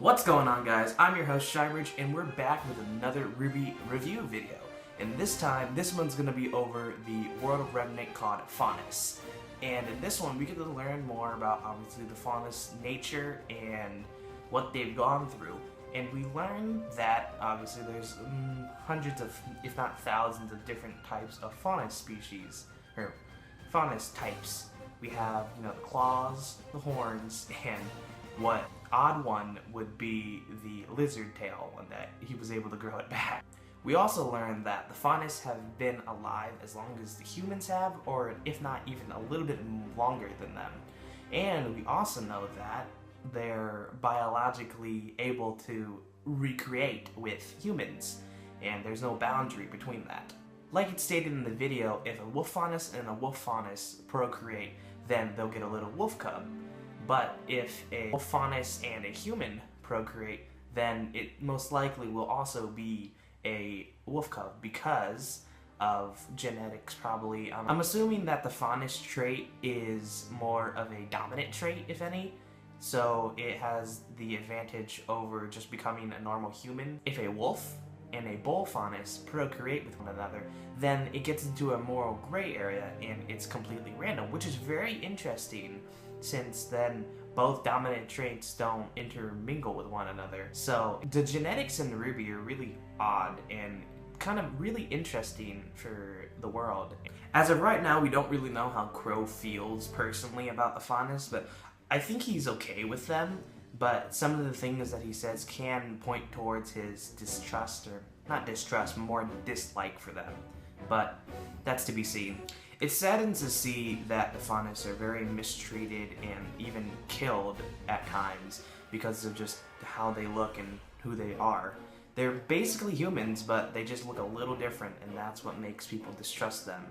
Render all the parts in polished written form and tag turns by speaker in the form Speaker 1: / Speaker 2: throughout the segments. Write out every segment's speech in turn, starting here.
Speaker 1: What's going on, guys? I'm your host ShyBridge, and we're back with another RWBY review video. And this time, this one's going to be over the World of Remnant called Faunus. And in this one, we get to learn more about, obviously, the Faunus nature and what they've gone through. And we learn that, obviously, there's hundreds of, if not thousands of different types of Faunus species, or Faunus types. We have, the claws, the horns, and what odd one would be the lizard tail one that he was able to grow it back. We also learned that the Faunus have been alive as long as the humans have, or if not even a little bit longer than them. And we also know that they're biologically able to recreate with humans, and there's no boundary between that. Like it stated in the video, if a wolf Faunus and a wolf Faunus procreate, then they'll get a little wolf cub. But if a wolf Faunus and a human procreate, then it most likely will also be a wolf cub because of genetics, probably. I'm assuming that the Faunus trait is more of a dominant trait, if any, so it has the advantage over just becoming a normal human. If a wolf and a bull Faunus procreate with one another, then it gets into a moral gray area and it's completely random, which is very interesting, since then both dominant traits don't intermingle with one another. So the genetics in RWBY are really odd and kind of really interesting for the world. As of right now, we don't really know how Crow feels personally about the Faunus, but I think he's okay with them. But some of the things that he says can point towards his distrust, or not distrust, more dislike for them. But that's to be seen. It saddens to see that the Faunus are very mistreated and even killed at times because of just how they look and who they are. They're basically humans, but they just look a little different, and that's what makes people distrust them.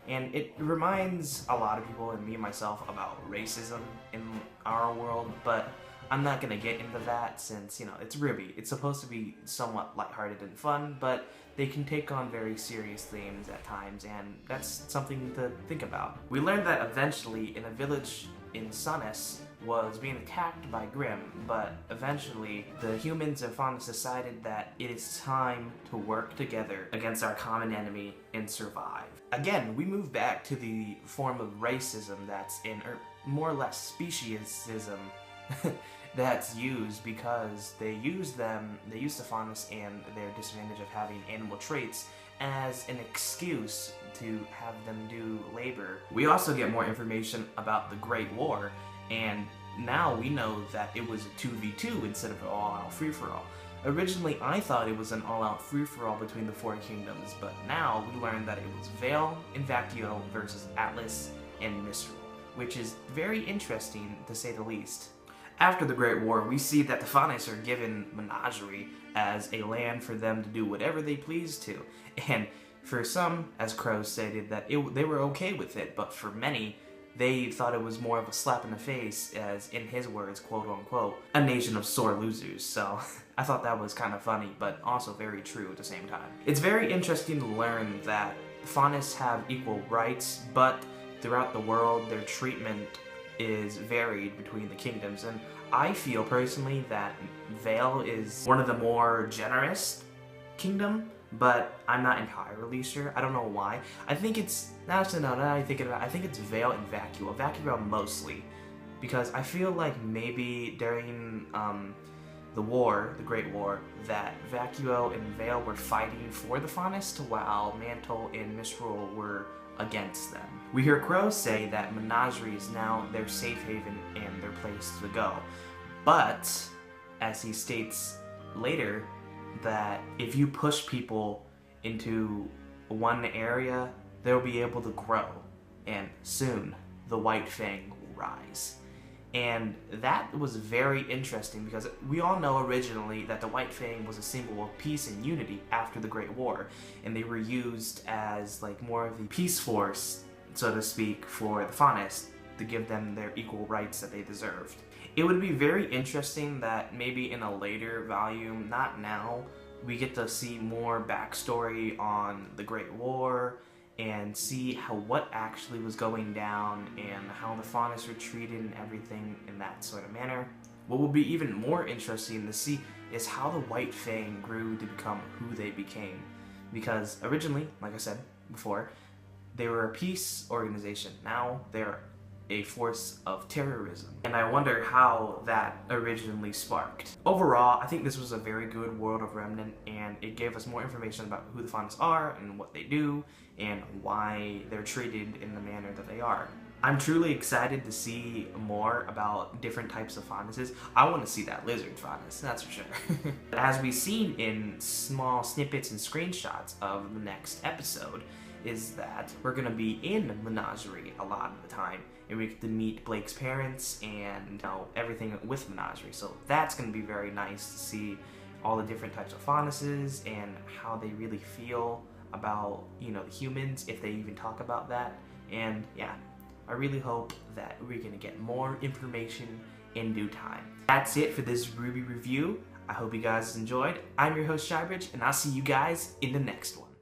Speaker 1: And it reminds a lot of people, and me myself, about racism in our world, but I'm not going to get into that since, it's RWBY. It's supposed to be somewhat lighthearted and fun, but they can take on very serious themes at times, and that's something to think about. We learned that eventually in a village in Faunus was being attacked by Grimm, but eventually the humans of Faunus decided that it is time to work together against our common enemy and survive. Again, we move back to the form of racism that's in, or more or less speciesism, that's used because they use the Faunus and their disadvantage of having animal traits as an excuse to have them do labor. We also get more information about the Great War, and now we know that it was a 2v2 instead of an all-out free-for-all. Originally, I thought it was an all-out free-for-all between the four kingdoms, but now we learned that it was Vale and Vacuo versus Atlas and Mistral, which is very interesting to say the least. After the Great War, we see that the Faunus are given Menagerie as a land for them to do whatever they please to. And for some, as Crow stated, that they were okay with it, but for many, they thought it was more of a slap in the face, as in his words, quote unquote, a nation of sore losers. So I thought that was kind of funny, but also very true at the same time. It's very interesting to learn that Faunus have equal rights, but throughout the world, their treatment is varied between the kingdoms, and I feel personally that Vale is one of the more generous kingdom, but I'm not entirely sure. I don't know why. I think it's, actually no, now I think about it, I think it's Vale and Vacuo. Vacuo mostly, because I feel like maybe during the war, the Great War, that Vacuo and Vale were fighting for the Faunus, while Mantle and Mistral were against them. We hear Crow say that Menagerie is now their safe haven and their place to go. But, as he states later, that if you push people into one area, they'll be able to grow, and soon the White Fang will rise. And that was very interesting because we all know originally that the White Fang was a symbol of peace and unity after the Great War, and they were used as like more of the peace force, so to speak, for the Faunus to give them their equal rights that they deserved. It would be very interesting that maybe in a later volume, not now, we get to see more backstory on the Great War and see what actually was going down and how the Faunus were treated and everything in that sort of manner. What will be even more interesting to see is how the White Fang grew to become who they became. Because originally, like I said before, they were a peace organization. Now they're a force of terrorism. And I wonder how that originally sparked. Overall, I think this was a very good World of Remnant, and it gave us more information about who the Faunus are and what they do and why they're treated in the manner that they are. I'm truly excited to see more about different types of Faunuses. I want to see that lizard Faunus, that's for sure. As we've seen in small snippets and screenshots of the next episode, is that we're going to be in Menagerie a lot of the time, and we get to meet Blake's parents and, you know, everything with Menagerie. So that's going to be very nice to see all the different types of Faunuses and how they really feel about, you know, the humans, if they even talk about that. And yeah, I really hope that we're going to get more information in due time. That's it for this RWBY review. I hope you guys enjoyed. I'm your host, ShyBridge, and I'll see you guys in the next one.